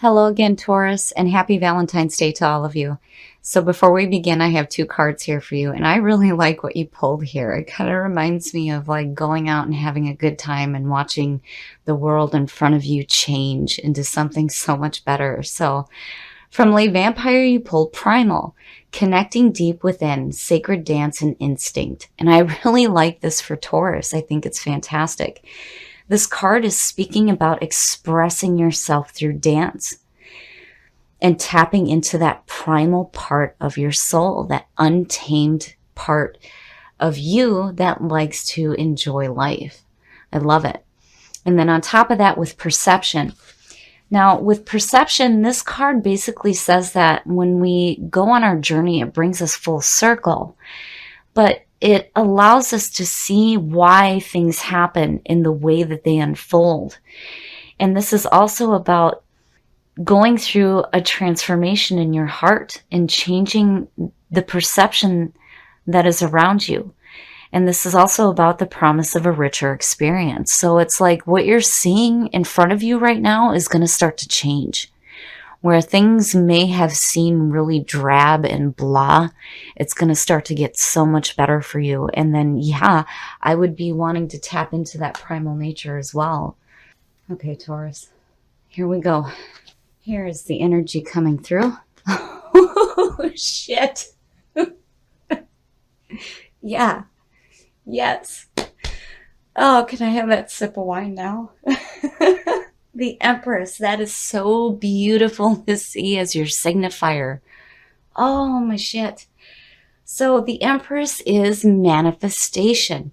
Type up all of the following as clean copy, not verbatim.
Hello again, Taurus, and happy Valentine's Day to all of you. So before we begin, I have two cards here for you, and I really like what you pulled here. It kind of reminds me of like going out and having a good time and watching the world in front of you change into something so much better. So from Lay Vampire, you pulled Primal, connecting deep within, sacred dance and instinct. And I really like this for Taurus. I think it's fantastic. This card is speaking about expressing yourself through dance and tapping into that primal part of your soul, that untamed part of you that likes to enjoy life. I love it. And then on top of that, with perception. Now, with perception, this card basically says that when we go on our journey, it brings us full circle. But it allows us to see why things happen in the way that they unfold. And this is also about going through a transformation in your heart and changing the perception that is around you. And this is also about the promise of a richer experience. So it's like what you're seeing in front of you right now is going to start to change. Where things may have seemed really drab and blah, it's going to start to get so much better for you. And then, yeah, I would be wanting to tap into that primal nature as well. Okay, Taurus, here we go. Here is the energy coming through. Oh, shit. Yeah. Yes. Oh, can I have that sip of wine now? The Empress, that is so beautiful to see as your signifier. Oh my shit. So the Empress is manifestation.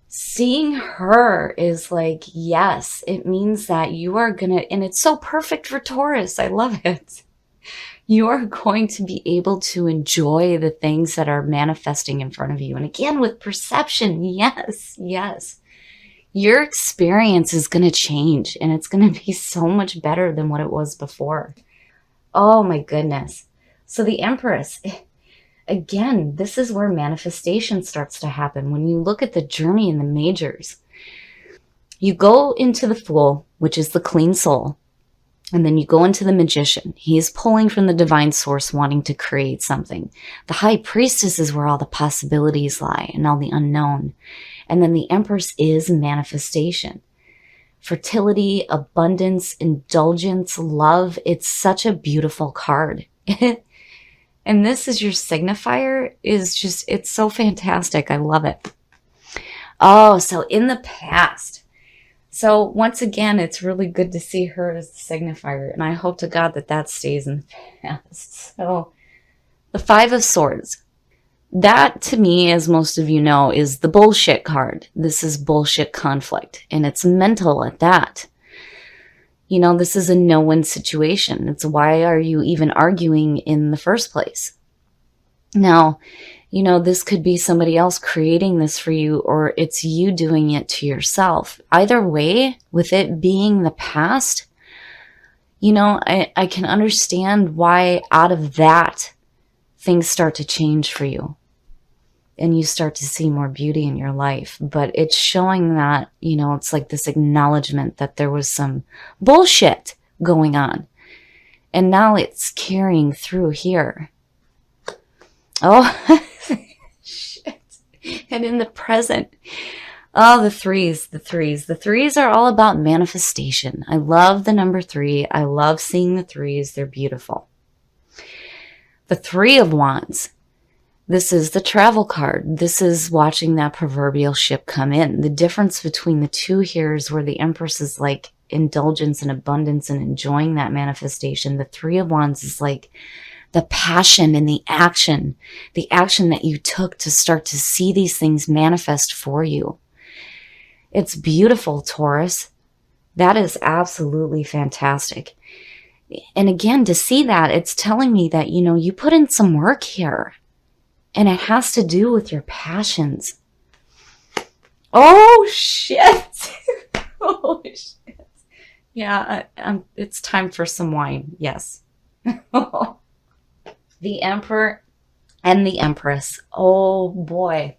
Seeing her is like, yes, it means that you are gonna, and it's so perfect for Taurus. I love it. You are going to be able to enjoy the things that are manifesting in front of you. And again, with perception, yes, yes. Your experience is going to change and it's going to be so much better than what it was before. Oh my goodness. So the Empress, again, this is where manifestation starts to happen. When you look at the journey in the majors, you go into the Fool, which is the clean soul. And then you go into the Magician. He is pulling from the divine source, wanting to create something. The High Priestess is where all the possibilities lie and all the unknown. And then the Empress is manifestation. Fertility, abundance, indulgence, love. It's such a beautiful card. And this is your signifier. Is just, it's so fantastic. I love it. Oh, so in the past. So once again, it's really good to see her as the signifier. And I hope to God that that stays in the past. So the Five of Swords. That, to me, as most of you know, is the bullshit card. This is bullshit conflict, and it's mental at that. You know, this is a no-win situation. It's why are you even arguing in the first place? Now, you know, this could be somebody else creating this for you, or it's you doing it to yourself. Either way, with it being the past, you know, I can understand why out of that, things start to change for you and you start to see more beauty in your life. But it's showing that, you know, it's like this acknowledgement that there was some bullshit going on. And now it's carrying through here. Oh, shit. And in the present, oh, the threes. The threes are all about manifestation. I love the number 3. I love seeing the threes. They're beautiful. The Three of Wands. This is the travel card. This is watching that proverbial ship come in. The difference between the two here is where the Empress is like indulgence and abundance and enjoying that manifestation. The Three of Wands is like the passion and the action that you took to start to see these things manifest for you. It's beautiful, Taurus. That is absolutely fantastic. And again, to see that, it's telling me that, you know, you put in some work here. And it has to do with your passions. Oh, shit. Oh, shit. Yeah, it's time for some wine. Yes. The Emperor and the Empress. Oh, boy.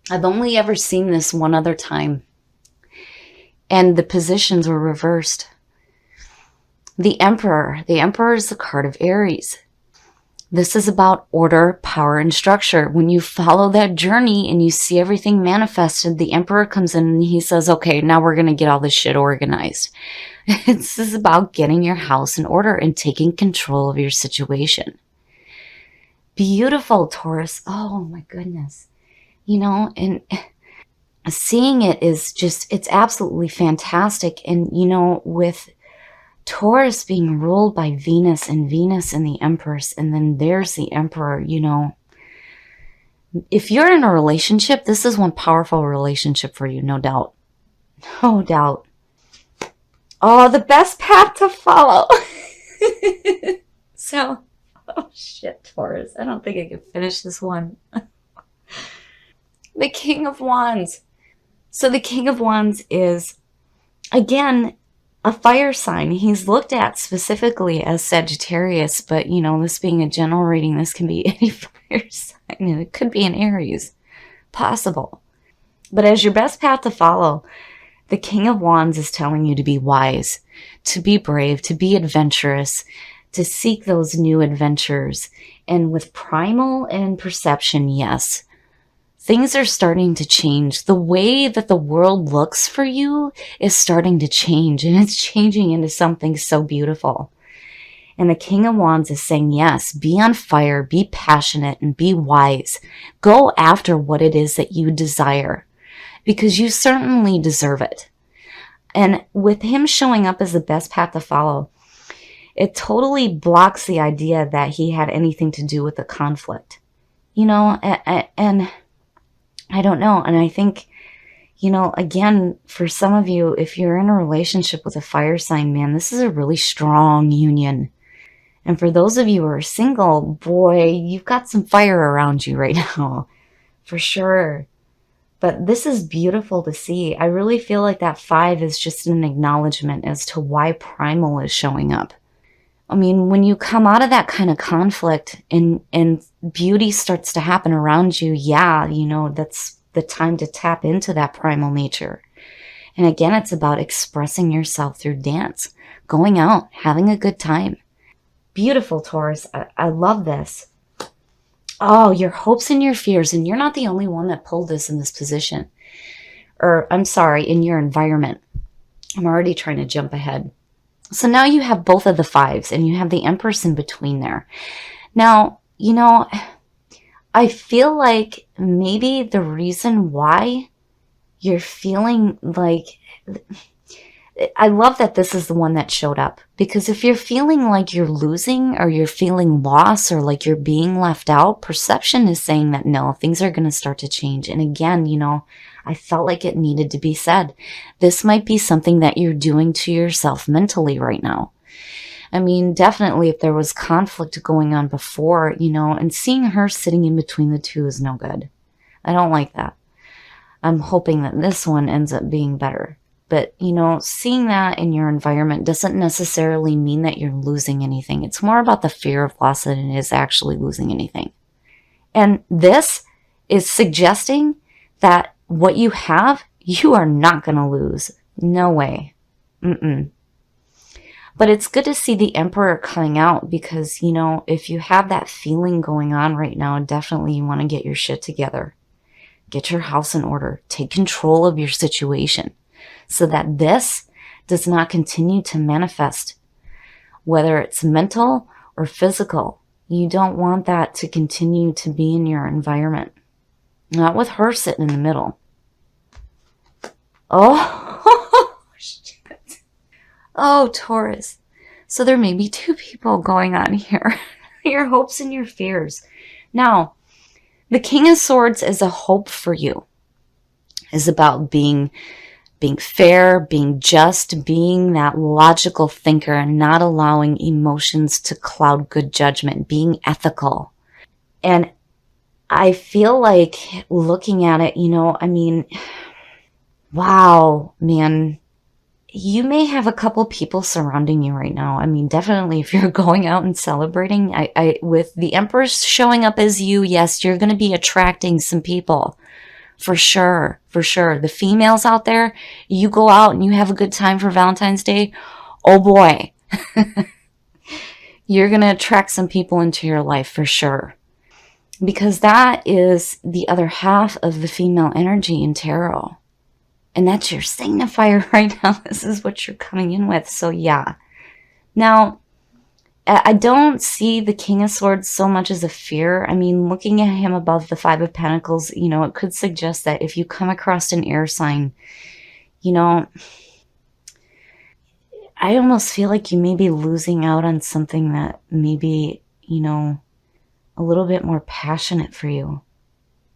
I've only ever seen this one other time. And the positions were reversed. The Emperor. The Emperor is the card of Aries. This is about order, power, and structure. When you follow that journey and you see everything manifested, the Emperor comes in and he says, okay, now we're going to get all this shit organized. This is about getting your house in order and taking control of your situation. Beautiful, Taurus. Oh my goodness. And seeing it is just, it's absolutely fantastic. And, with Taurus being ruled by Venus and Venus and the Empress, and then there's the Emperor, if you're in a relationship, this is one powerful relationship for you, no doubt. No doubt. Oh, the best path to follow. So, oh shit, Taurus. I don't think I can finish this one. The King of Wands. So the King of Wands is, again, a fire sign. He's looked at specifically as Sagittarius, but this being a general reading, this can be any fire sign, and it could be an Aries. Possible. But as your best path to follow, the King of Wands is telling you to be wise, to be brave, to be adventurous, to seek those new adventures. And with primal and perception, yes, things are starting to change. The way that the world looks for you is starting to change, and it's changing into something so beautiful. And the King of Wands is saying, yes, be on fire, be passionate, and be wise. Go after what it is that you desire, because you certainly deserve it. And with him showing up as the best path to follow, it totally blocks the idea that he had anything to do with the conflict. And I don't know. And I think, again, for some of you, if you're in a relationship with a fire sign, man, this is a really strong union. And for those of you who are single, boy, you've got some fire around you right now, for sure. But this is beautiful to see. I really feel like that 5 is just an acknowledgement as to why primal is showing up. I mean, when you come out of that kind of conflict and beauty starts to happen around you, yeah, that's the time to tap into that primal nature. And again, it's about expressing yourself through dance, going out, having a good time. Beautiful, Taurus. I love this. Oh, your hopes and your fears. And you're not the only one that pulled this in this position. Or, I'm sorry, in your environment. I'm already trying to jump ahead. So now you have both of the 5s and you have the Empress in between there. Now, I feel like maybe the reason why you're feeling like, I love that this is the one that showed up, because if you're feeling like you're losing or you're feeling lost or like you're being left out, perception is saying that no, things are going to start to change. And again, I felt like it needed to be said. This might be something that you're doing to yourself mentally right now. I mean, definitely if there was conflict going on before, and seeing her sitting in between the two is no good. I don't like that. I'm hoping that this one ends up being better. But, seeing that in your environment doesn't necessarily mean that you're losing anything. It's more about the fear of loss than it is actually losing anything. And this is suggesting that what you have, you are not going to lose. No way. But it's good to see the Emperor coming out because, if you have that feeling going on right now, definitely you want to get your shit together. Get your house in order. Take control of your situation so that this does not continue to manifest, whether it's mental or physical. You don't want that to continue to be in your environment. Not with her sitting in the middle. Oh, shit. Oh, Taurus. So there may be 2 people going on here. Your hopes and your fears. Now, the King of Swords is a hope for you. Is about being fair, being just, being that logical thinker and not allowing emotions to cloud good judgment, being ethical. And I feel like looking at it, wow, man, you may have a couple people surrounding you right now. I mean, definitely if you're going out and celebrating, with the Empress showing up as you, yes, you're going to be attracting some people. For sure, for sure. The females out there, you go out and you have a good time for Valentine's Day. Oh boy, You're going to attract some people into your life for sure. Because that is the other half of the female energy in tarot. And that's your signifier right now. This is what you're coming in with. So yeah. Now, I don't see the King of Swords so much as a fear. I mean, looking at him above the Five of Pentacles, you know, it could suggest that if you come across an air sign, you know, I almost feel like you may be losing out on something that may be, you know, a little bit more passionate for you.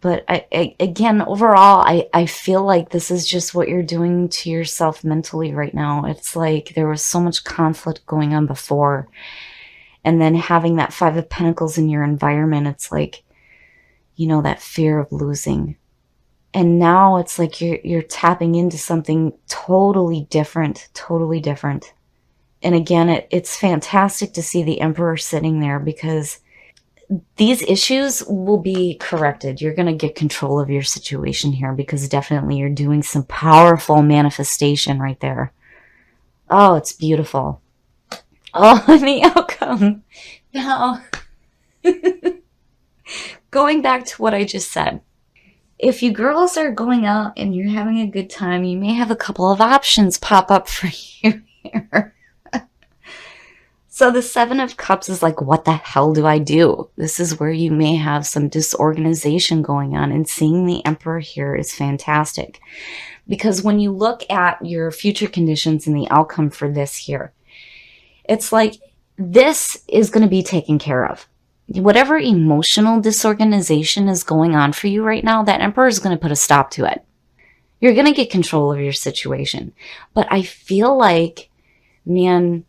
But again, overall, I feel like this is just what you're doing to yourself mentally right now. It's like there was so much conflict going on before. And then having that Five of Pentacles in your environment, it's like, you know, that fear of losing. And now it's like you're tapping into something totally different, totally different. And again, it's fantastic to see the Emperor sitting there because these issues will be corrected. You're going to get control of your situation here because definitely you're doing some powerful manifestation right there. Oh, it's beautiful. Oh, and the outcome. Now, going back to what I just said. If you girls are going out and you're having a good time, you may have a couple of options pop up for you here. So the Seven of Cups is like, what the hell do I do? This is where you may have some disorganization going on, and seeing the Emperor here is fantastic. Because when you look at your future conditions and the outcome for this here, it's like this is going to be taken care of. Whatever emotional disorganization is going on for you right now, that Emperor is going to put a stop to it. You're going to get control of your situation. But I feel like, man,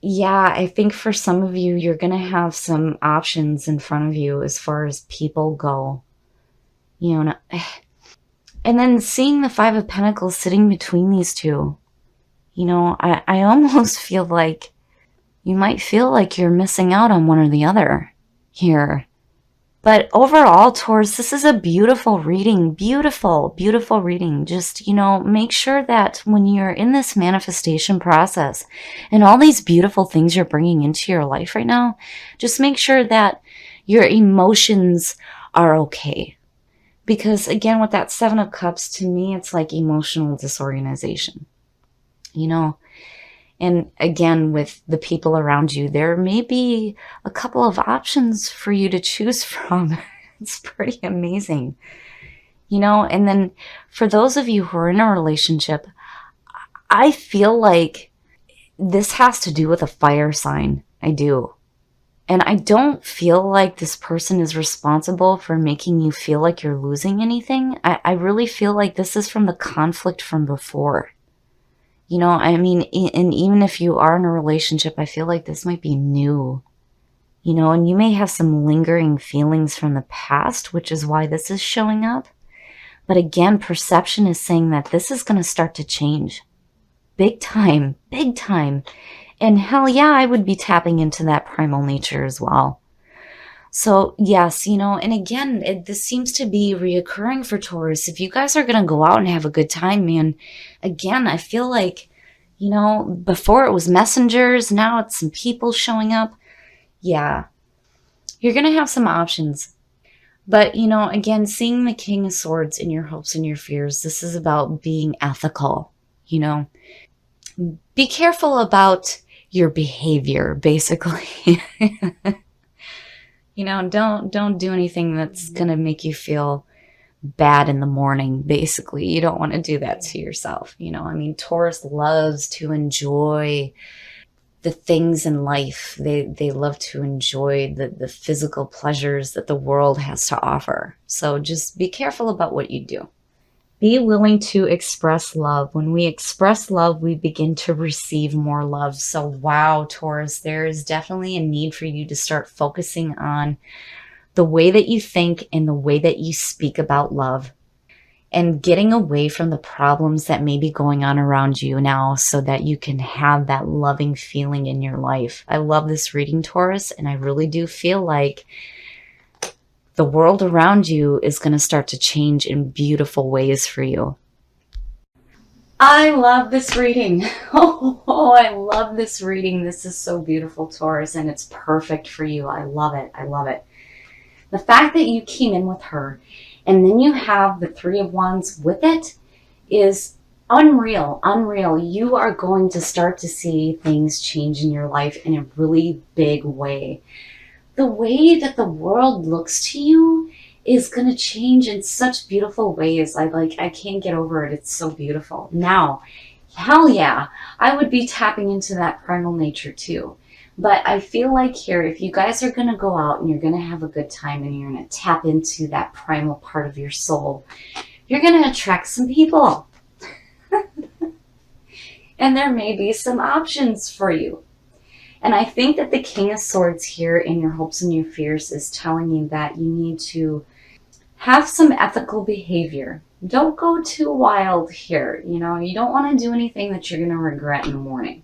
yeah, I think for some of you, you're going to have some options in front of you as far as people go. You know, and then seeing the Five of Pentacles sitting between these two, you know, I almost feel like you might feel like you're missing out on one or the other here. But overall, Taurus, this is a beautiful reading. Beautiful, beautiful reading. Just, you know, make sure that when you're in this manifestation process and all these beautiful things you're bringing into your life right now, just make sure that your emotions are okay. Because again, with that Seven of Cups, to me, it's like emotional disorganization. You know, and again, with the people around you, there may be a couple of options for you to choose from. It's pretty amazing. You know, and then for those of you who are in a relationship, I feel like this has to do with a fire sign. I do. And I don't feel like this person is responsible for making you feel like you're losing anything. I really feel like this is from the conflict from before. You know, I mean, and even if you are in a relationship, I feel like this might be new, you know, and you may have some lingering feelings from the past, which is why this is showing up. But again, perception is saying that this is going to start to change. Big time, big time. And hell yeah, I would be tapping into that primal nature as well. So yes, you know, and again, this seems to be reoccurring for Taurus. If you guys are going to go out and have a good time, man, again, I feel like, you know, before it was messengers, now it's some people showing up. Yeah, you're going to have some options. But, you know, again, seeing the King of Swords in your hopes and your fears, this is about being ethical, you know. Be careful about your behavior, basically. You know, don't do anything that's going to make you feel bad in the morning, basically. You don't want to do that to yourself. You know, I mean, Taurus loves to enjoy the things in life. They love to enjoy the physical pleasures that the world has to offer. So just be careful about what you do. Be willing to express love. When we express love, we begin to receive more love. So wow, Taurus, there is definitely a need for you to start focusing on the way that you think and the way that you speak about love, and getting away from the problems that may be going on around you now so that you can have that loving feeling in your life. I love this reading, Taurus, and I really do feel like the world around you is going to start to change in beautiful ways for you. I love this reading. Oh, I love this reading. This is so beautiful, Taurus, and it's perfect for you. I love it. I love it. The fact that you came in with her and then you have the Three of Wands with it is unreal. Unreal. You are going to start to see things change in your life in a really big way. The way that the world looks to you is going to change in such beautiful ways. I can't get over it. It's so beautiful. Now, hell yeah, I would be tapping into that primal nature too. But I feel like here, if you guys are going to go out and you're going to have a good time and you're going to tap into that primal part of your soul, you're going to attract some people. And there may be some options for you. And I think that the King of Swords here in your hopes and your fears is telling you that you need to have some ethical behavior. Don't go too wild here. You know, you don't want to do anything that you're going to regret in the morning.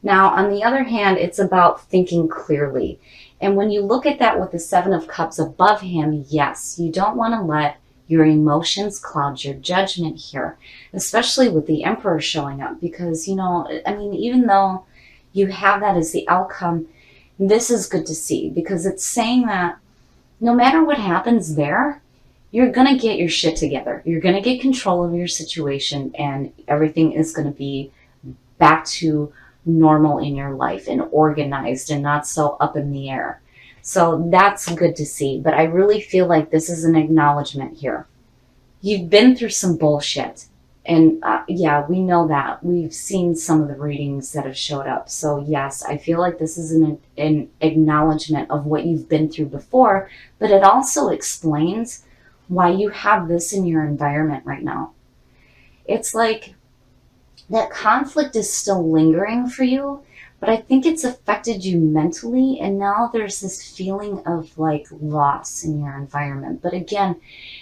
Now, on the other hand, it's about thinking clearly. And when you look at that with the Seven of Cups above him, yes, you don't want to let your emotions cloud your judgment here, especially with the Emperor showing up. Because, you know, I mean, even though you have that as the outcome, this is good to see because it's saying that no matter what happens there, you're going to get your shit together. You're going to get control of your situation and everything is going to be back to normal in your life and organized and not so up in the air. So that's good to see. But I really feel like this is an acknowledgement here. You've been through some bullshit. And yeah, we know that. We've seen some of the readings that have showed up. So yes, I feel like this is an acknowledgement of what you've been through before, but it also explains why you have this in your environment right now. It's like that conflict is still lingering for you, but I think it's affected you mentally, and now there's this feeling of like loss in your environment. But again,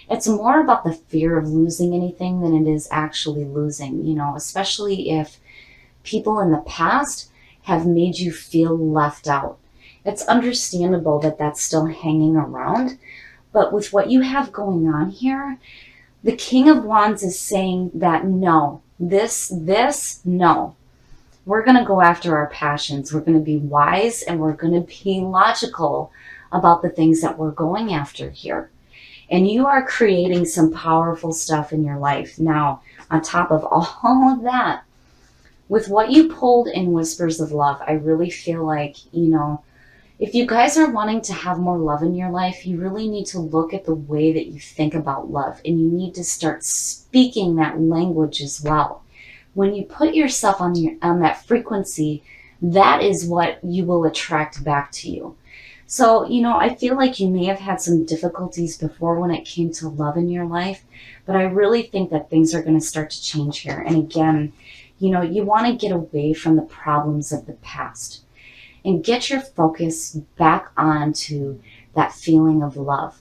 it's more about the fear of losing anything than it is actually losing, you know, especially if people in the past have made you feel left out. It's understandable that that's still hanging around, but with what you have going on here, the King of Wands is saying that no, no. We're going to go after our passions. We're going to be wise and we're going to be logical about the things that we're going after here. And you are creating some powerful stuff in your life. Now, on top of all of that, with what you pulled in Whispers of Love, I really feel like, you know, if you guys are wanting to have more love in your life, you really need to look at the way that you think about love. And you need to start speaking that language as well. When you put yourself on that frequency, that is what you will attract back to you. So, you know, I feel like you may have had some difficulties before when it came to love in your life, but I really think that things are going to start to change here. And again, you know, you want to get away from the problems of the past and get your focus back onto that feeling of love.